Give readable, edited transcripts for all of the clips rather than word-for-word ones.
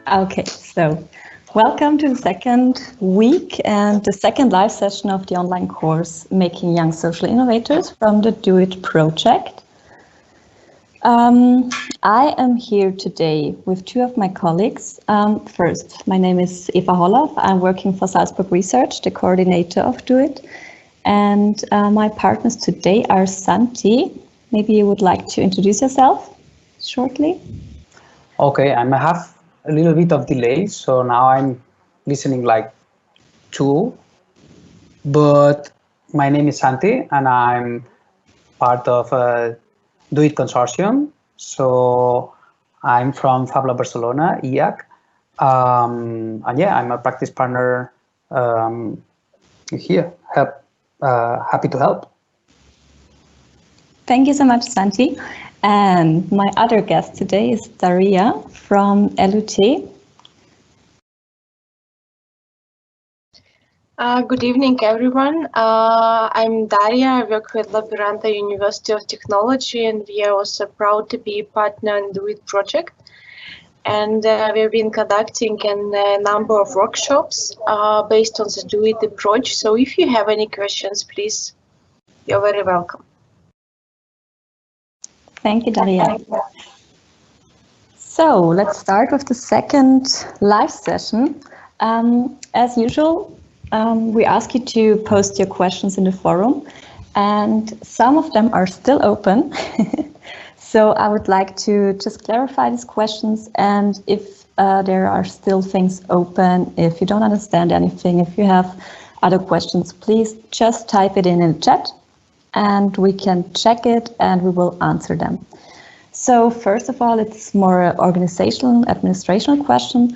Okay, so welcome to the second week and the second live session of the online course Making Young Social Innovators from the Do It project. I am here today with two of my colleagues. First, my name is Eva Hollauf. I'm working for Salzburg Research, the coordinator of Do It. And my partners today are Santi. Maybe you would like to introduce yourself shortly? Okay, I have a little bit of delay, so now I'm listening like two. But my name is Santi, and I'm part of a Do It consortium. So I'm from FabLab Barcelona, IAC. And yeah, I'm a practice partner here. Happy to help. Thank you so much, Santi. And my other guest today is Daria from LUT. Good evening, everyone. I'm Daria. I work with LUT University of Technology, and we are also proud to be a partner in the Do It project. And we've been conducting a number of workshops based on the Do It approach. So if you have any questions, please, you're very welcome. Thank you, Daria. So let's start with the second live session. As usual, we ask you to post your questions in the forum, and some of them are still open. So I would like to just clarify these questions, and if there are still things open, if you don't understand anything, if you have other questions, please just type it in the chat and we can check it and we will answer them. So first of all, it's more organizational, administrational question.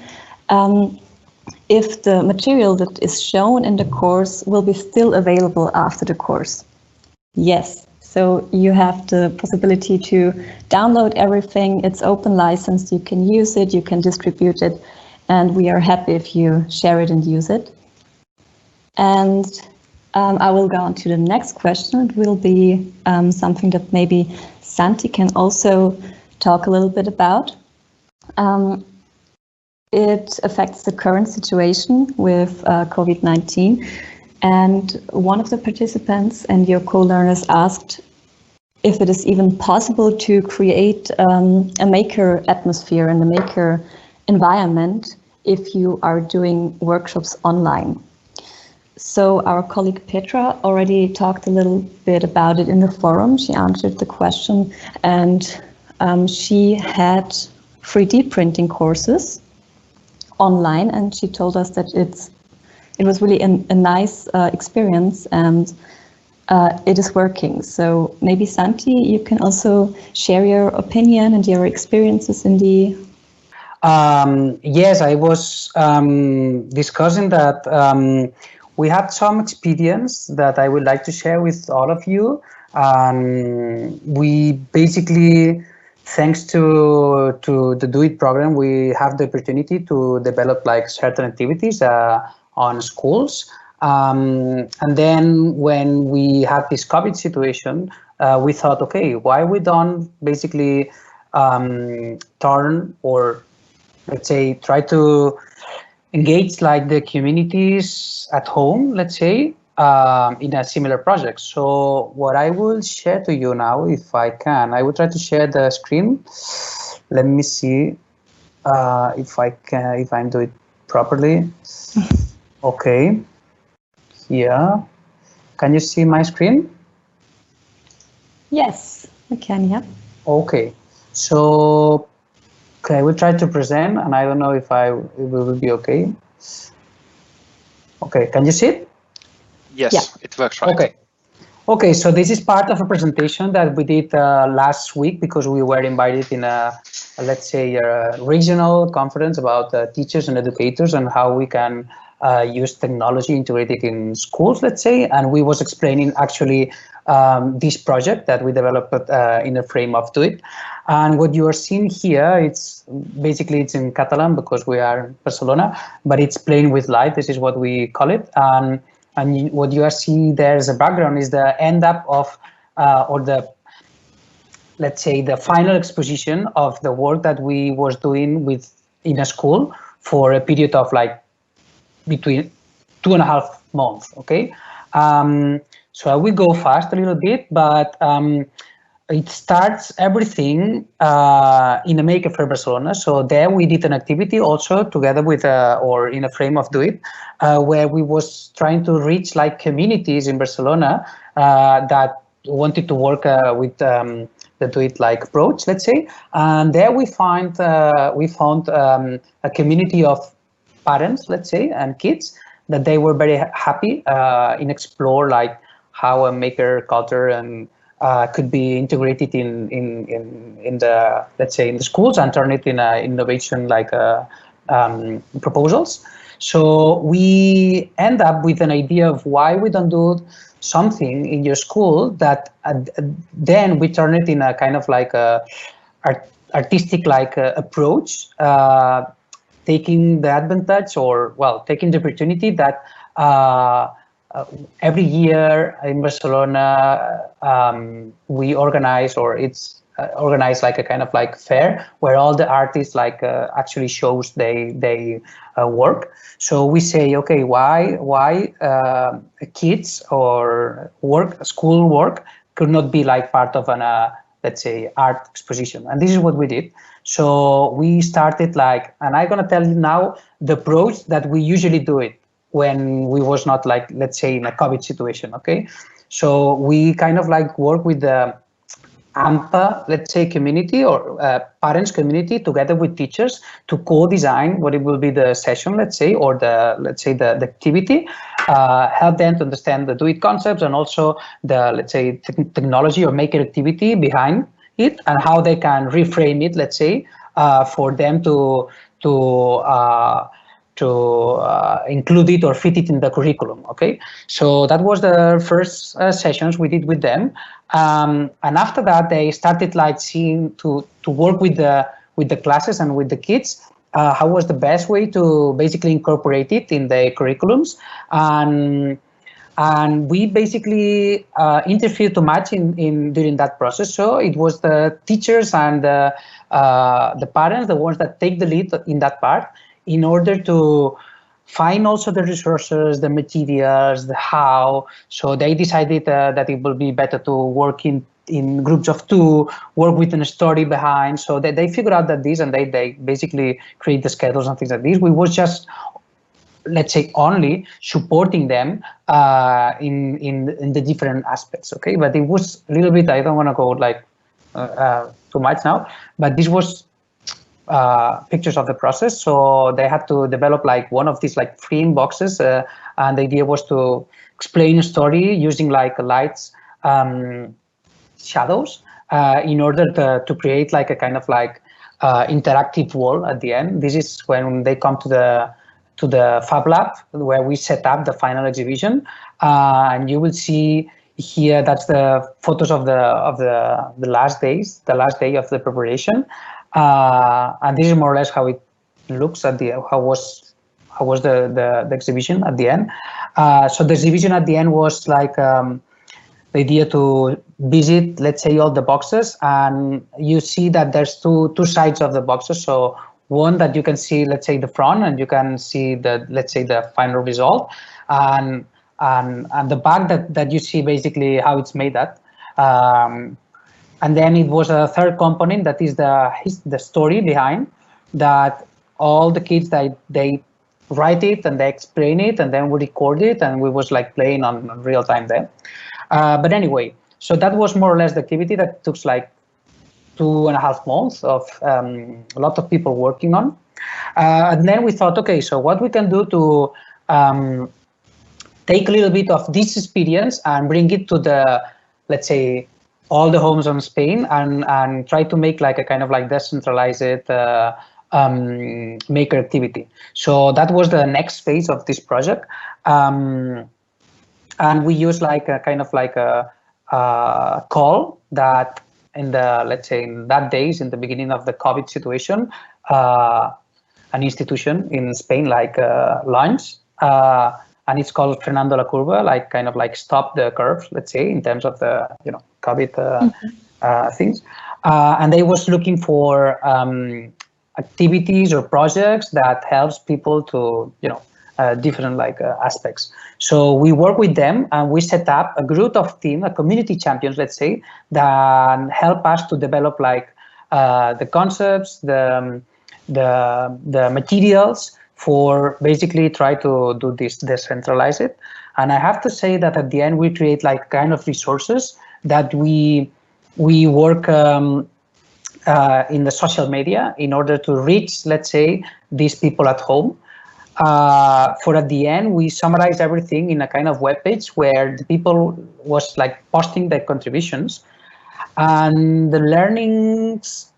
If the material that is shown in the course will be still available after the course. Yes, so you have the possibility to download everything. It's open licensed, you can use it, you can distribute it, and we are happy if you share it and use it. And I will go on to the next question. It will be something that maybe Santi can also talk a little bit about. It affects the current situation with COVID-19. And one of the participants and your co-learners asked if it is even possible to create a maker atmosphere and a maker environment if you are doing workshops online. So our colleague Petra already talked a little bit about it in the forum. She answered the question, and she had 3D printing courses online, and she told us that it was really a nice experience, and it is working. So maybe Santi, you can also share your opinion and your experiences in the... Yes, I was discussing that we had some experience that I would like to share with all of you. We basically, thanks to the Do It program, we have the opportunity to develop like certain activities on schools. And then when we had this COVID situation, we thought, okay, why we don't basically turn, or let's say try to engage like the communities at home, let's say, in a similar project. So what I will share to you now, if I can, I will try to share the screen. Let me see if I can, if I'm doing it properly. Okay, here. Can you see my screen? Yes, we can, yeah. Okay, so okay, I will try to present, and I don't know if it will be okay. Okay, can you see it? Yes, yeah. It works right. Okay. Okay, so this is part of a presentation that we did last week because we were invited in let's say, a regional conference about teachers and educators and how we can use technology integrated in schools, let's say. And we was explaining actually this project that we developed in a frame of Do It. And what you are seeing here, it's basically it's in Catalan because we are in Barcelona, but it's playing with light. This is what we call it. And what you are seeing there as a background is the end up of, or the, let's say, the final exposition of the work that we was doing with in a school for a period of like between 2.5 months. Okay, so I will go fast a little bit, but it starts everything in a Maker Fair Barcelona. So there we did an activity also together with, or in a frame of Do It, where we was trying to reach like communities in Barcelona that wanted to work with the Do It like approach, let's say. And there we found a community of parents, let's say, and kids that they were very happy in explore like how a maker culture and could be integrated in the, let's say, in the schools and turn it in a innovation like proposals. So we end up with an idea of why we don't do something in your school that then we turn it in a kind of like a artistic like approach, taking the advantage or well taking the opportunity that every year in Barcelona we organize, or it's organized like a kind of like fair where all the artists like actually shows they work. So we say, okay, why kids or school work could not be like part of an let's say art exposition, and this is what we did. So we started like, and I'm gonna tell you now the approach that we usually do it when we was not like, let's say, in a COVID situation. Okay, so we kind of like work with the AMPA, let's say, community or parents community together with teachers to co-design what it will be the session, let's say, or the activity, help them to understand the Do It concepts and also the, let's say, technology or maker activity behind it and how they can reframe it, let's say, for them to include it or fit it in the curriculum. Okay, so that was the first sessions we did with them, and after that they started like seeing to work with the classes and with the kids. How was the best way to basically incorporate it in the curriculums, and we basically interfered too much in during that process. So it was the teachers and the parents, the ones that take the lead in that part, in order to find also the resources, the materials, the how. So they decided that it will be better to work in groups of 2, work with a story behind. So they figured out that this, and they basically create the schedules and things like this. We was just, let's say, only supporting them in the different aspects. Okay, but it was a little bit, I don't want to go like too much now, but this was pictures of the process. So they had to develop like one of these like frame boxes, and the idea was to explain a story using like lights, shadows, in order to create like a kind of like interactive wall at the end. This is when they come to the FabLab, where we set up the final exhibition, and you will see here that's the photos of the last days, the last day of the preparation. And this is more or less how it looks at the how was the exhibition at the end. So the exhibition at the end was like the idea to visit, let's say, all the boxes, and you see that there's two sides of the boxes. So one that you can see, let's say, the front, and you can see the, let's say, the final result, and the back that you see basically how it's made at. And then it was a third component that is the story behind that. All the kids they write it and they explain it, and then we record it, and we was like playing on real time then. But anyway, so that was more or less the activity that took like 2.5 months of a lot of people working on. And then we thought, okay, so what we can do to take a little bit of this experience and bring it to the, let's say, all the homes on Spain, and try to make like a kind of like decentralized maker activity. So that was the next phase of this project. And we use like a kind of like a call that in the, let's say, in that days, in the beginning of the COVID situation, an institution in Spain like launched, and it's called Frenando la Curva, like kind of like stop the curve, let's say, in terms of the, you know, COVID things. And they was looking for activities or projects that helps people to, different aspects. So we work with them and we set up a group of team, a community champions, let's say, that help us to develop the concepts, the materials for basically try to do this, decentralize it. And I have to say that at the end we create kind of resources that we work in the social media in order to reach, let's say, these people at home. For at the end, we summarize everything in a kind of web page where the people was posting their contributions, and the learnings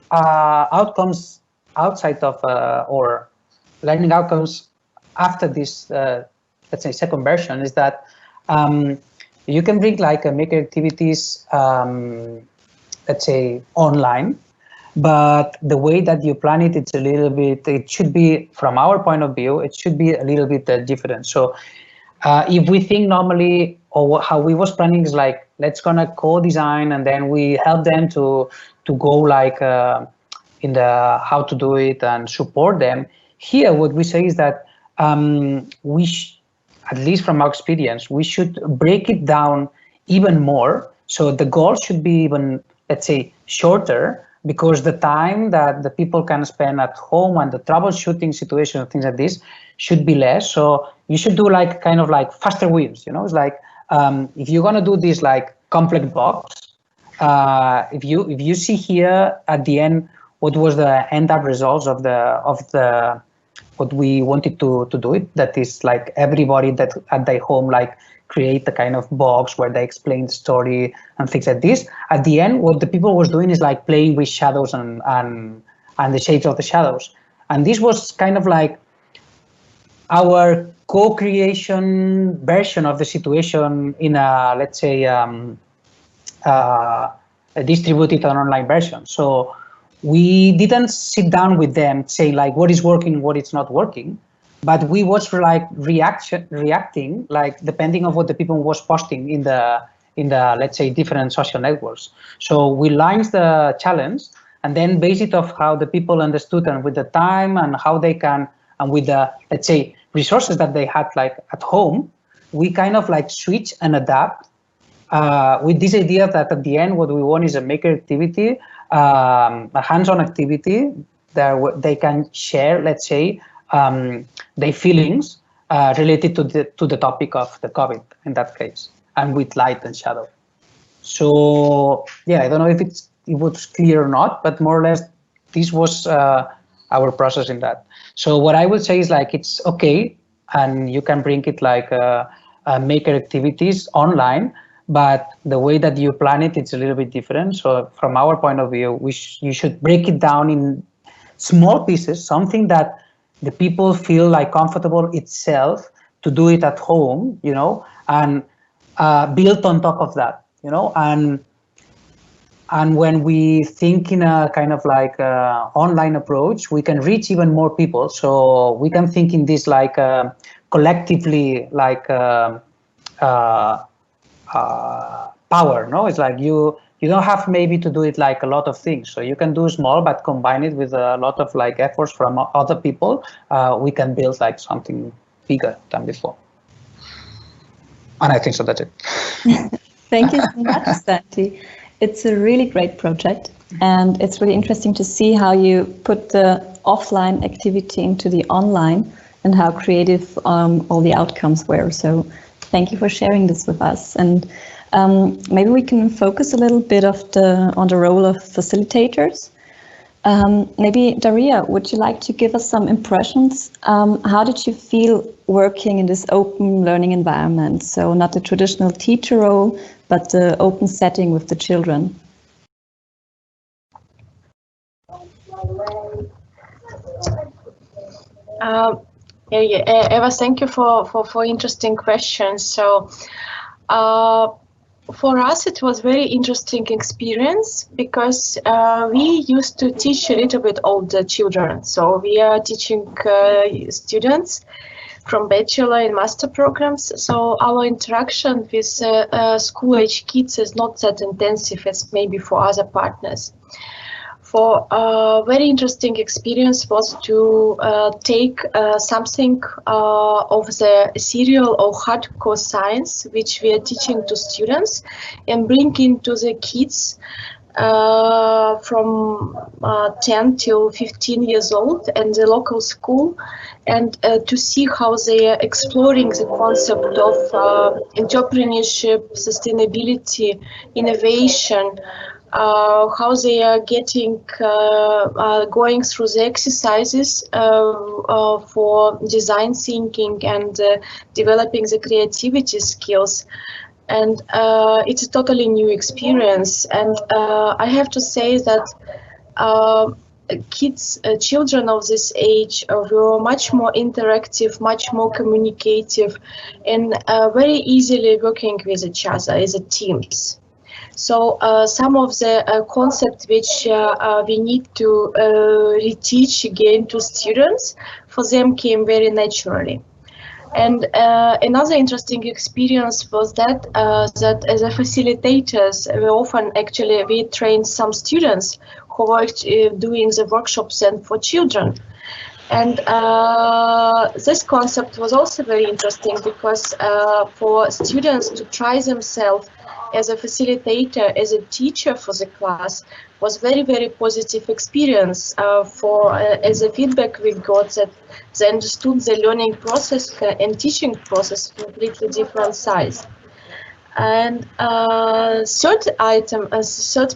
outcomes outside of or learning outcomes after this, let's say, second version is that you can bring maker activities, let's say, online. But the way that you plan it, it's a little bit, it should be, from our point of view, it should be a little bit different. So if we think normally, or how we was planning is let's gonna co-design and then we help them to go in the how to do it and support them. Here, what we say is that at least from our experience, we should break it down even more. So the goal should be even, let's say, shorter, because the time that the people can spend at home and the troubleshooting situation and things like this should be less. So you should do kind of faster wins, It's if you're gonna do this complex box, if you see here at the end what was the end up results of the what we wanted to do it, that is everybody that at their home create the kind of box where they explain the story and things like this. At the end, what the people was doing is playing with shadows and the shapes of the shadows. And this was kind of our co-creation version of the situation in a, let's say, a distributed and online version. So we didn't sit down with them saying what is working, what is not working. But we was reacting depending on what the people was posting in the let's say different social networks. So we launched the challenge and then based it off how the people understood and with the time and how they can and with the, let's say, resources that they had at home, we kind of switch and adapt with this idea that at the end what we want is a maker activity, a hands-on activity that they can share, let's say, their feelings related to the topic of the COVID in that case, and with light and shadow. So yeah, I don't know if it was clear or not, but more or less this was our process in that. So what I would say is it's okay, and you can bring it maker activities online, but the way that you plan it, it's a little bit different. So from our point of view, you should break it down in small pieces, something that the people feel comfortable itself to do it at home, and build on top of that, and when we think in a kind of online approach, we can reach even more people. So we can think in this collectively power, no? It's you don't have maybe to do it a lot of things. So you can do small, but combine it with a lot of efforts from other people. We can build something bigger than before. And I think so, that's it. Thank you so much, Santi. It's a really great project. And it's really interesting to see how you put the offline activity into the online and how creative all the outcomes were. So thank you for sharing this with us. And maybe we can focus a little bit on the role of facilitators. Maybe Daria, would you like to give us some impressions? How did you feel working in this open learning environment? So not the traditional teacher role, but the open setting with the children. Eva, thank you for interesting questions. So for us, it was very interesting experience because we used to teach a little bit older children. So we are teaching students from bachelor and master programs. So our interaction with school age kids is not that intensive as maybe for other partners. for a very interesting experience was to take something of the serial or hardcore science which we are teaching to students and bring into the kids from 10 till 15 years old and the local school, and to see how they are exploring the concept of entrepreneurship, sustainability, innovation, how they are getting going through the exercises for design thinking and developing the creativity skills. And it's a totally new experience. And I have to say that children of this age were much more interactive, much more communicative, and very easily working with each other as a teams. So some of the concepts which we need to reteach again to students, for them came very naturally. And another interesting experience was that that as a facilitators, we train some students who worked doing the workshops and for children. And this concept was also very interesting because for students to try themselves as a facilitator, as a teacher for the class, was very, very positive experience. As a feedback we got that they understood the learning process and teaching process completely different size. And third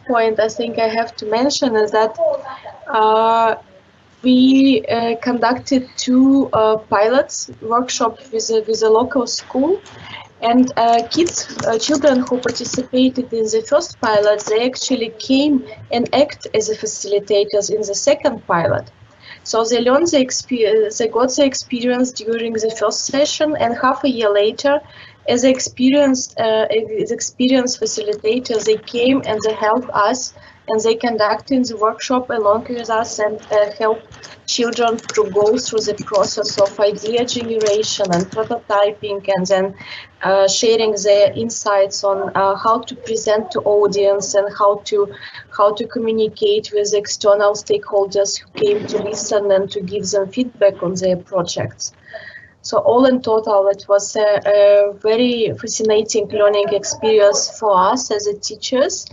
point I think I have to mention is that we conducted two pilots workshop with a local school. And children who participated in the first pilot, they actually came and act as a facilitators in the second pilot. So they learned the experience, they got the experience during the first session, and half a year later, as experienced facilitators, they came and they helped us, and they conducted the workshop along with us and helped children to go through the process of idea generation and prototyping, and then sharing their insights on how to present to audience and how to communicate with external stakeholders who came to listen and to give them feedback on their projects. So all in total, it was a very fascinating learning experience for us as teachers,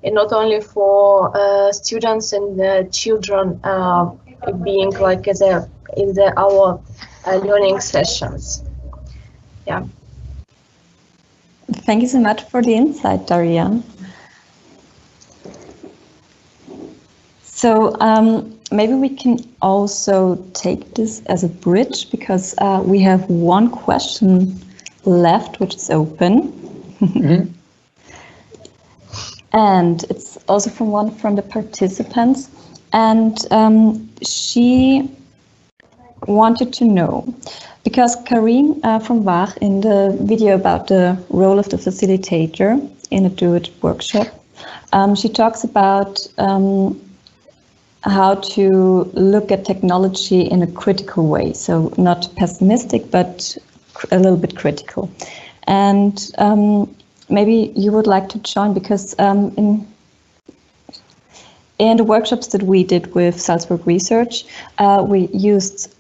and not only for students and children being like our learning sessions. Yeah. Thank you so much for the insight, Daria. So maybe we can also take this as a bridge, because we have one question left, which is open. Mm-hmm. And it's also from one from the participants. And she wanted to know, because Karin from WACH, in the video about the role of the facilitator in a Do-It workshop, she talks about how to look at technology in a critical way. So not pessimistic, but a little bit critical. And maybe you would like to join, because in the workshops that we did with Salzburg Research, we used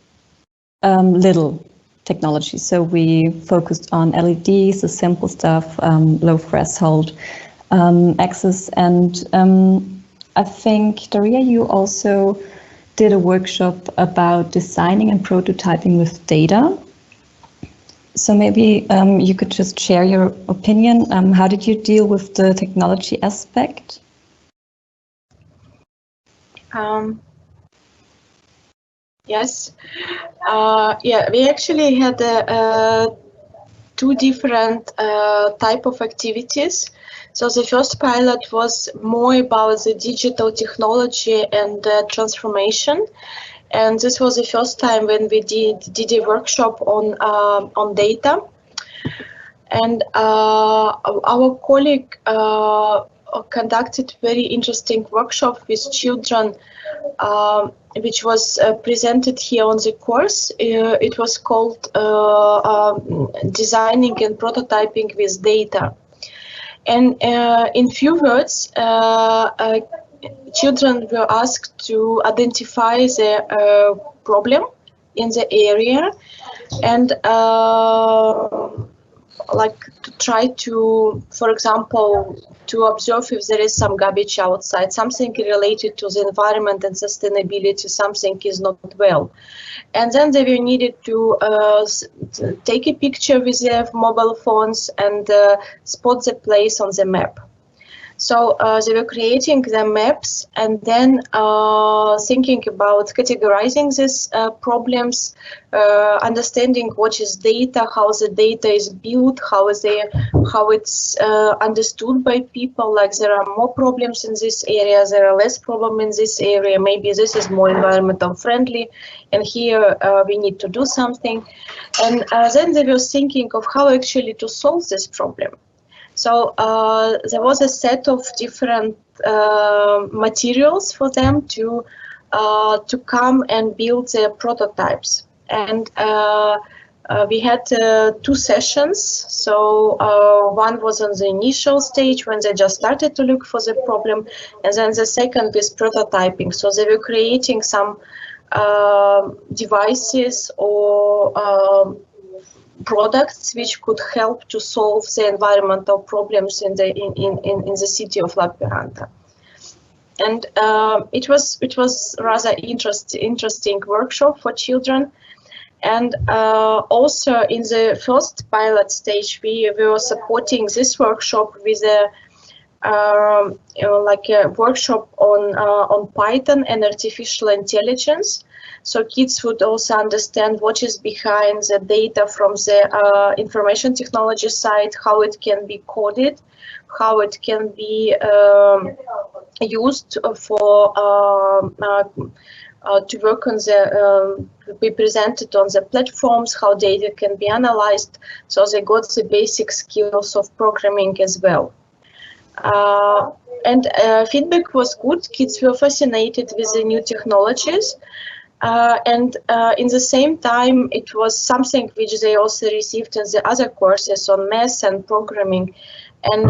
little technology. So we focused on LEDs, the simple stuff, low threshold access. And I think, Daria, you also did a workshop about designing and prototyping with data. So maybe you could just share your opinion. How did you deal with the technology aspect? Yes. Yeah, we actually had two different type of activities. So the first pilot was more about the digital technology and transformation. And this was the first time when we did a workshop on data. And our colleague conducted very interesting workshop with children, which was presented here on the course. It was called Designing and Prototyping with Data. And in few words, children were asked to identify the problem in the area and like to try to, for example, to observe if there is some garbage outside, something related to the environment and sustainability, something is not well. And then they were needed to take a picture with their mobile phones and spot the place on the map. So they were creating the maps and then thinking about categorizing these problems, understanding what is data, how the data is built, how it's understood by people. Like there are more problems in this area, there are less problems in this area. Maybe this is more environmental friendly, and here we need to do something. And then they were thinking of how actually to solve this problem. So there was a set of different materials for them to come and build their prototypes. And we had 2 sessions. So one was on the initial stage when they just started to look for the problem, and then the second is prototyping. So they were creating some devices or products which could help to solve the environmental problems in the city of Lappeenranta. And it was rather interesting workshop for children. And also in the first pilot stage, we were supporting this workshop with a like a workshop on Python and artificial intelligence. So kids would also understand what is behind the data from the information technology side, how it can be coded, how it can be used for to work on the be presented on the platforms, how data can be analyzed. So they got the basic skills of programming as well. And feedback was good. Kids were fascinated with the new technologies. And in the same time, it was something which they also received in the other courses on math and programming. And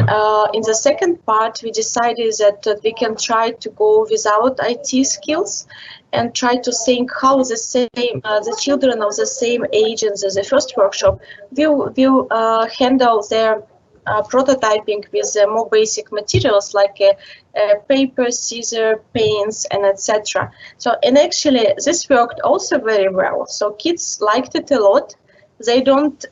in the second part, we decided that we can try to go without IT skills and try to think how the children of the same age as the first workshop will handle their prototyping with more basic materials like paper, scissors, paints, and etc. So, and actually this worked also very well. So kids liked it a lot. They don't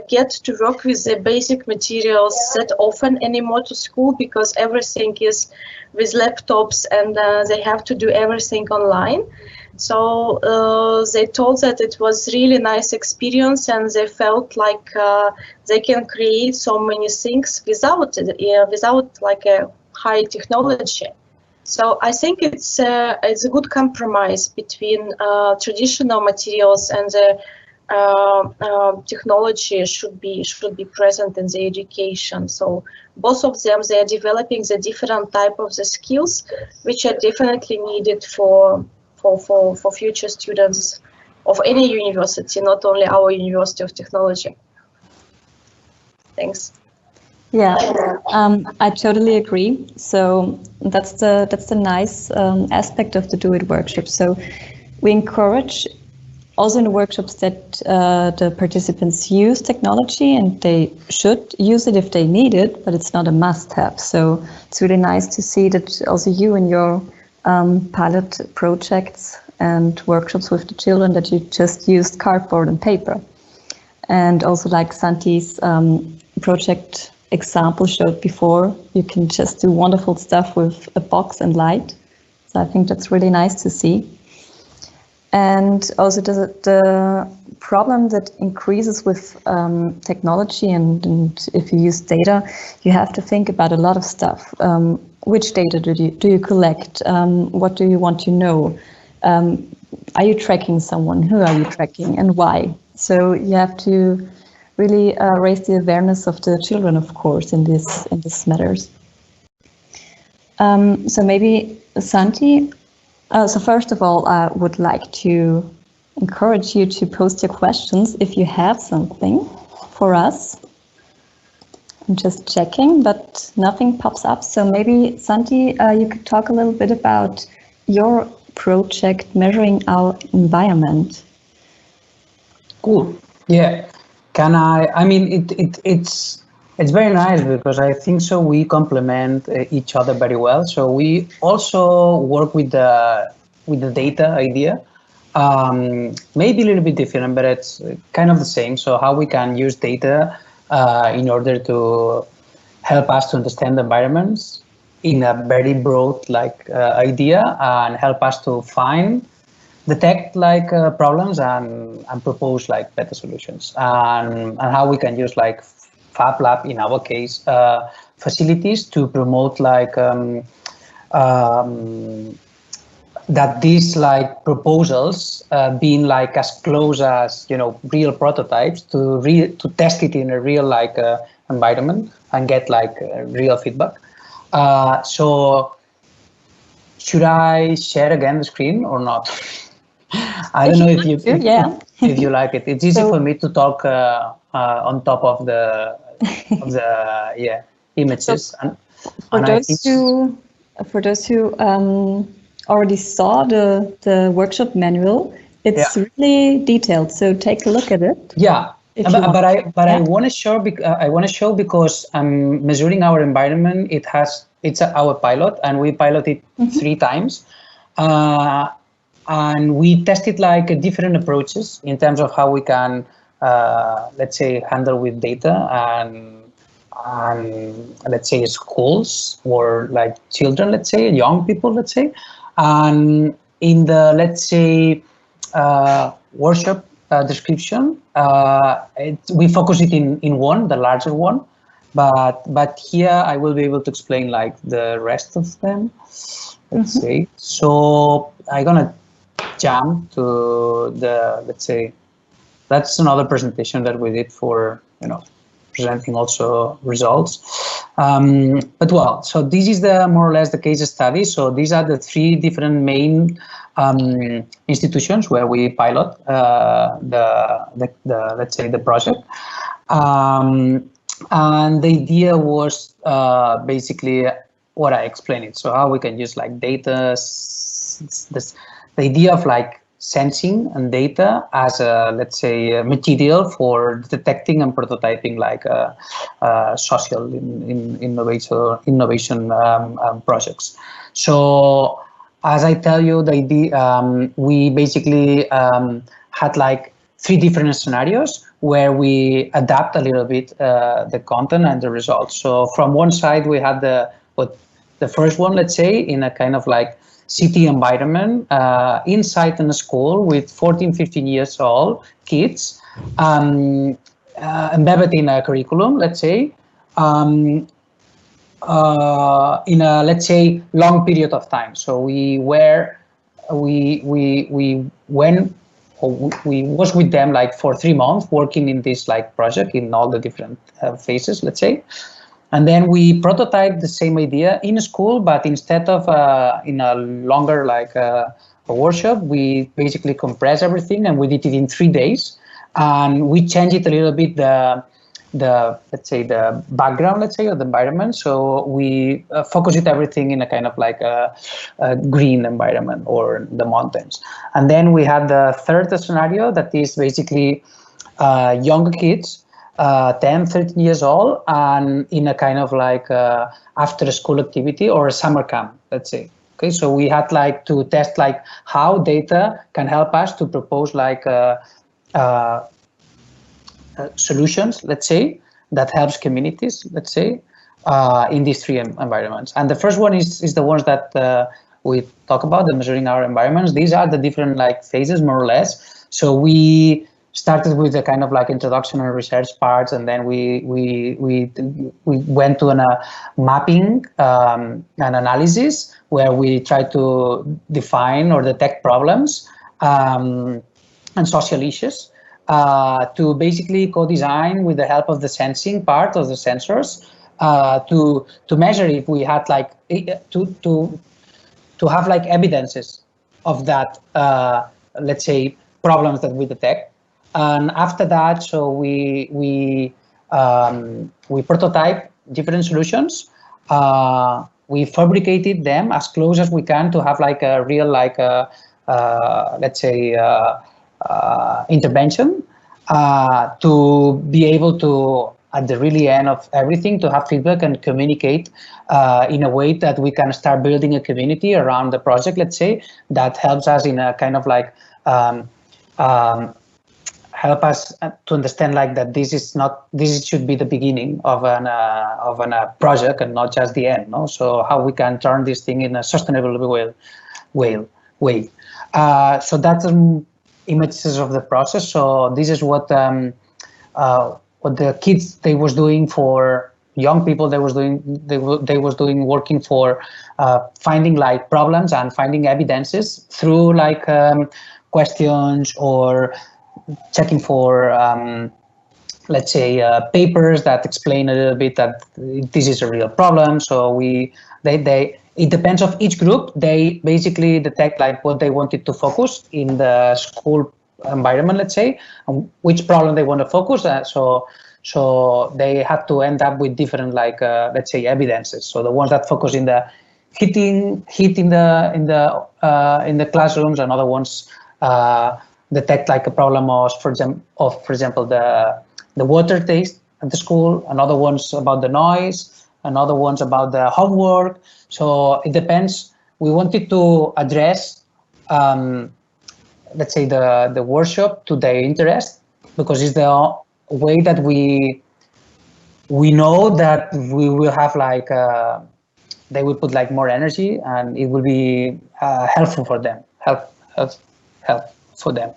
get to work with the basic materials that often anymore to school because everything is with laptops and they have to do everything online. So they told that it was really nice experience and they felt like they can create so many things without like a high technology. So I think it's a good compromise between traditional materials and the technology should be present in the education. So both of them, they are developing the different type of the skills which are definitely needed for future students of any university, not only our University of Technology. Thanks. Yeah, I totally agree. So that's the nice aspect of the Do It workshop. So we encourage also in the workshops that the participants use technology, and they should use it if they need it, but it's not a must-have. So it's really nice to see that also you in your pilot projects and workshops with the children that you just used cardboard and paper. And also like Santi's project example showed before, you can just do wonderful stuff with a box and light. So I think that's really nice to see. And also the problem that increases with technology and if you use data, you have to think about a lot of stuff. Which data do you collect? What do you want to know? Are you tracking someone? Who are you tracking and why? So you have to really raise the awareness of the children, of course, in this matters. So maybe Santi. So first of all, I would like to encourage you to post your questions if you have something for us. I'm just checking, but nothing pops up. So maybe, Santi, you could talk a little bit about your project measuring our environment. Cool. Yeah. Can I mean, it's very nice because I think so we complement each other very well. So we also work with the data idea. Maybe a little bit different, but it's kind of the same. So how we can use data in order to help us to understand the environments in a very broad idea, and help us to detect problems and propose better solutions, and how we can use FabLab, in our case, facilities to promote that these proposals being as close as real prototypes to test it in a real environment and get real feedback. So should I share again the screen or not? I don't know if you like it. It's easy for me to talk on top of the images. So for those who already saw the workshop manual, it's really detailed. So take a look at it. Yeah. I want to show because I'm measuring our environment. It's our pilot, and we piloted 3 times. And we tested different approaches in terms of how we can, let's say, handle with data and let's say schools or children, let's say, young people, let's say. And in the, let's say, workshop description, we focus it in one, the larger one. But here I will be able to explain the rest of them. Let's say. So I'm gonna jump to the, let's say, that's another presentation that we did for presenting also results. But well, so this is the more or less the case study. So these are the 3 different main institutions where we pilot the let's say the project. And the idea was basically what I explained it. So how we can use data, the idea of sensing and data as a, let's say, material for detecting and prototyping social innovation projects. So as I tell you, the idea, we basically had 3 different scenarios where we adapt a little bit the content and the results. So from one side we had the first one, let's say, in a kind of city environment inside in a school with 14, 15 years old kids, embedded in a curriculum, let's say, in a, let's say, long period of time. So we was with them for 3 months working in this project in all the different phases, let's say. And then we prototyped the same idea in a school, but instead of in a longer a workshop, we basically compressed everything and we did it in 3 days. And we changed it a little bit, the let's say the background, let's say, of the environment. So we focused everything in a kind of a green environment or the mountains. And then we had the third scenario that is basically younger kids, 10, 13 years old, and in a kind of after school activity or a summer camp, let's say. Okay, so we had to test how data can help us to propose solutions, let's say, that helps communities, let's say, in these 3 environments. And the first one is the ones that we talk about, the measuring our environments. These are the different phases, more or less. So we started with the kind of introduction and research parts, and then we went to a mapping and analysis where we try to define or detect problems and social issues to basically co-design with the help of the sensing part of the sensors to measure if we had to have evidences of that let's say problems that we detect. And after that, so we we prototype different solutions. We fabricated them as close as we can to have like a real, like let's say, intervention, to be able to, at the really end of everything, to have feedback and communicate in a way that we can start building a community around the project, let's say, that helps us in a kind of like help us to understand like that this should be the beginning of a project and not just the end. No, so how we can turn this thing in a sustainable way. So that's images of the process. So this is what the kids they was doing for young people. They was doing working for finding like problems and finding evidences through like questions or checking for let's say papers that explain a little bit that this is a real problem. So it depends of each group. They basically detect like what they wanted to focus in the school environment, let's say, and which problem they want to focus. So they had to end up with different like let's say evidences. So the ones that focus in the heat in the classrooms, and other ones detect like a problem of, for example, the water taste at the school, and other ones about the noise, and other ones about the homework. So it depends. We wanted to address, let's say, the workshop to their interest, because it's the way that we know that we will have like they will put like more energy, and it will be helpful for them. Help for them.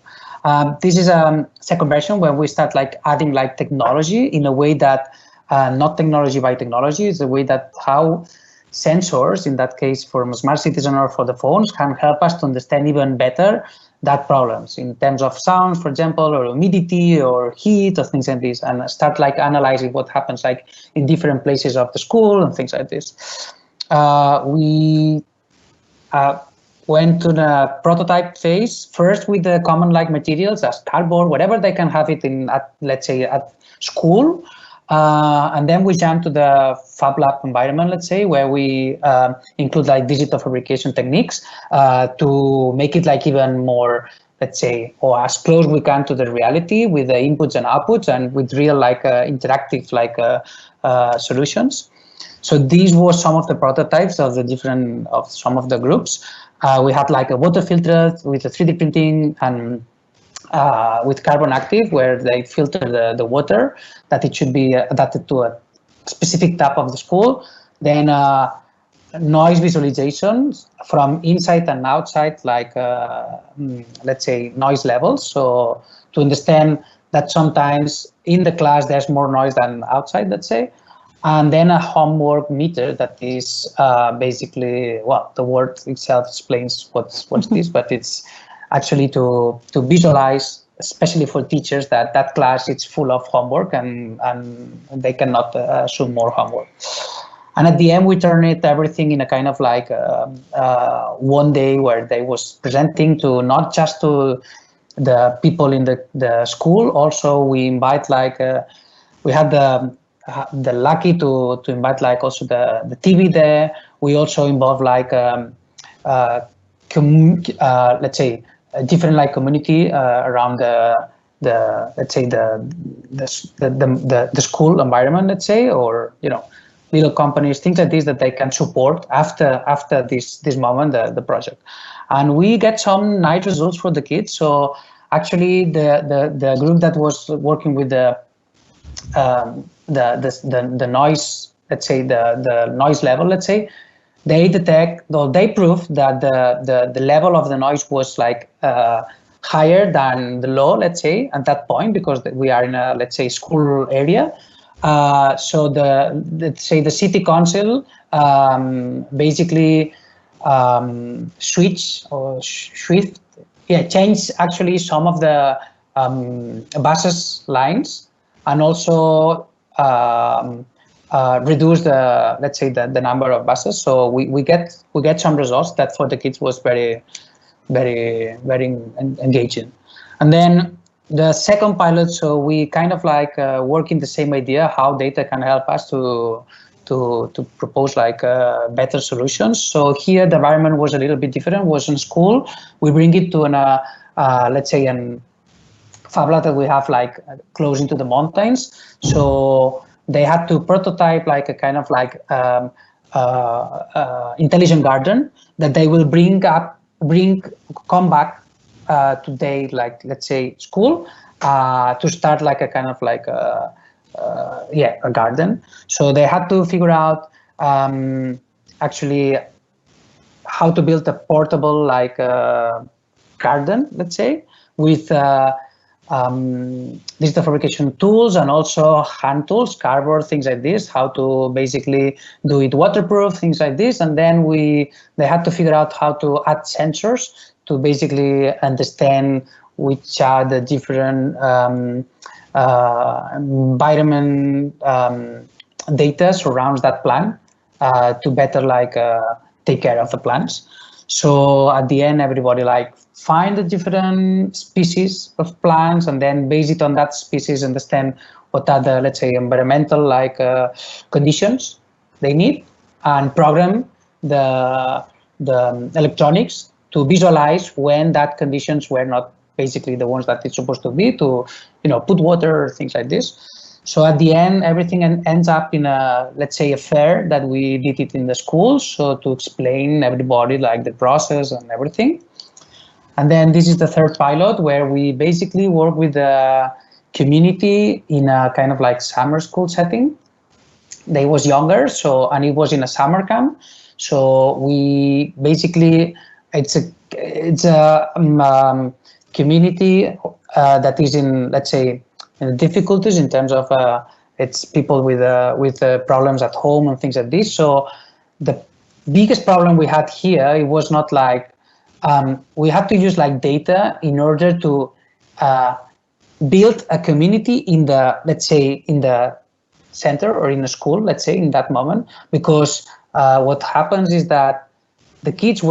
This is a second version where we start like adding like technology in a way that not technology by technology, is a way that how sensors, in that case for smart citizen or for the phones, can help us to understand even better that problems in terms of sound, for example, or humidity or heat or things like this, and start like analyzing what happens like in different places of the school and things like this. We went to the prototype phase first with the common like materials as cardboard, whatever they can have it in at, let's say, at school. And then we jump to the FabLab environment, let's say, where we include like digital fabrication techniques to make it like even more, let's say, or as close we can to the reality with the inputs and outputs and with real like interactive like solutions. So these were some of the prototypes of some of the groups. We had like a water filter with a 3D printing and with carbon active, where they filter the water, that it should be adapted to a specific type of the school. Then noise visualization from inside and outside, like let's say noise levels. So to understand that sometimes in the class there's more noise than outside, let's say. And then a homework meter that is basically, well, the word itself explains what's this, but it's actually to visualize, especially for teachers, that class is full of homework and they cannot assume more homework. And at the end, we turn everything in a kind of like one day where they was presenting to not just to the people in the school. Also, we invite like we had the lucky to invite like also the TV there. We also involve like let's say a different like community around the let's say the school environment, let's say, or little companies, things like this that they can support after this moment, the project. And we get some nice results for the kids. So actually the group that was working with the noise, let's say the noise level, let's say, they prove that the level of the noise was like higher than the low, let's say, at that point, because we are in a, let's say, school area. So let's say the city council basically change actually some of the buses lines, and also reduce the, let's say, the number of buses. So we get some results that for the kids was very, very, very engaging. And then the second pilot, so we kind of like work in the same idea, how data can help us to propose like better solutions. So here the environment was a little bit different, was in school. We bring it to an, let's say, an FabLab that we have like close into the mountains. So they had to prototype like a kind of like intelligent garden that they will come back to their, like, let's say, school to start like a kind of like a garden. So they had to figure out actually how to build a portable like garden, let's say, with digital fabrication tools and also hand tools, cardboard, things like this, how to basically do it waterproof, things like this. And then they had to figure out how to add sensors to basically understand which are the different environment data surrounds that plant to better like take care of the plants. So at the end, everybody like find the different species of plants and then base it on that species, understand what are the, let's say, environmental like conditions they need, and program the electronics to visualize when that conditions were not basically the ones that it's supposed to be, to, you know, put water, things like this. So at the end, everything ends up in a, let's say, a fair that we did it in the school, so to explain everybody like the process and everything. And then this is the third pilot where we basically work with the community in a kind of like summer school setting. They was younger, so, and it was in a summer camp. So we basically, it's a community that is in, let's say, in difficulties in terms of it's people with problems at home and things like this. So the biggest problem we had here, it was not like we had to use like data in order to build a community in the, let's say, in the center or in the school, let's say, in that moment, because what happens is that the kids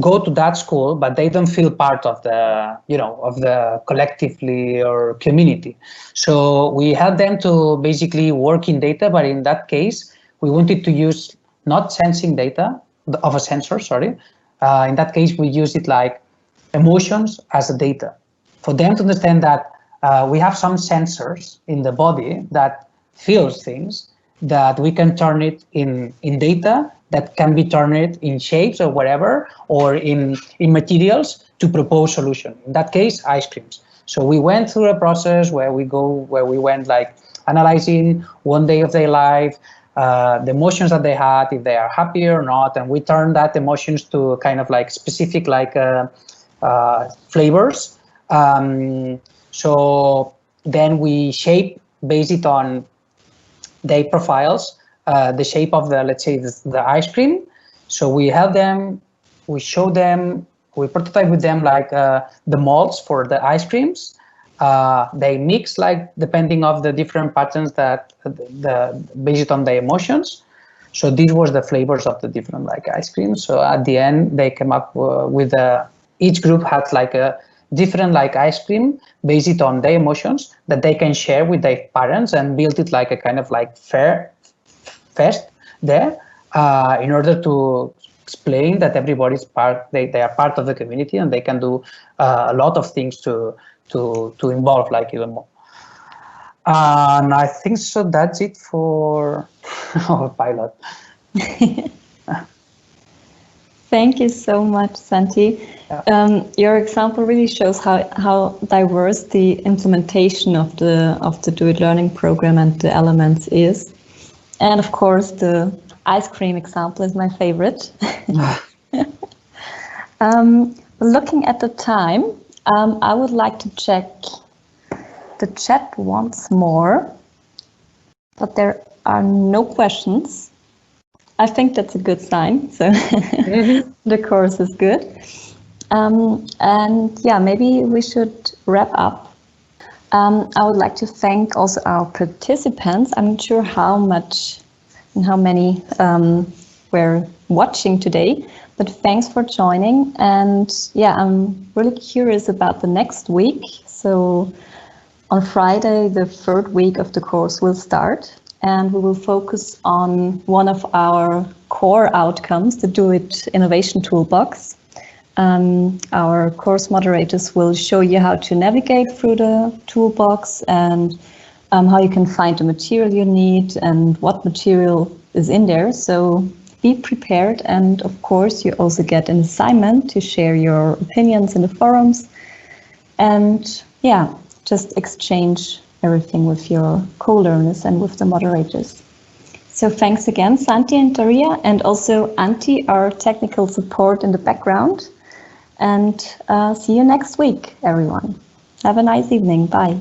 go to that school, but they don't feel part of the, you know, of the collectively or community. So we help them to basically work in data, but in that case, we wanted to use not sensing data of a sensor, sorry. In that case, we use it like emotions as a data for them to understand that we have some sensors in the body that feels things, that we can turn it in data that can be turned in shapes or whatever, or in materials to propose solution. In that case, ice creams. So we went through a process where we went like analyzing one day of their life, the emotions that they had, if they are happy or not, and we turned that emotions to kind of like specific like flavors. So then we shape, based it on their profiles, the shape of the, let's say, the ice cream. So we help them, we show them, we prototype with them like the molds for the ice creams. They mix like depending of the different patterns that based on the emotions. So these was the flavors of the different like ice creams. So at the end, they came up with each group had like a different like ice cream based on their emotions that they can share with their parents and build it like a kind of like fest there in order to explain that everybody's part, they are part of the community and they can do a lot of things to involve like even more. And I think so that's it for our pilot. Thank you so much, Santi. Yeah. Your example really shows how diverse the implementation of the Do It Learning program and the elements is. And of course, the ice cream example is my favorite. Looking at the time, I would like to check the chat once more, but there are no questions. I think that's a good sign, so the course is good. And yeah, maybe we should wrap up. I would like to thank also our participants. I'm not sure how much and how many were watching today, But thanks for joining. And yeah, I'm really curious about the next week. So on Friday, the third week of the course will start, and we will focus on one of our core outcomes, the Do It Innovation Toolbox. Our course moderators will show you how to navigate through the toolbox and how you can find the material you need and what material is in there. So be prepared, and of course you also get an assignment to share your opinions in the forums, and yeah, just exchange everything with your co-learners and with the moderators. So thanks again, Santi and Daria, and also Antti, our technical support in the background. And see you next week, everyone. Have a nice evening. Bye.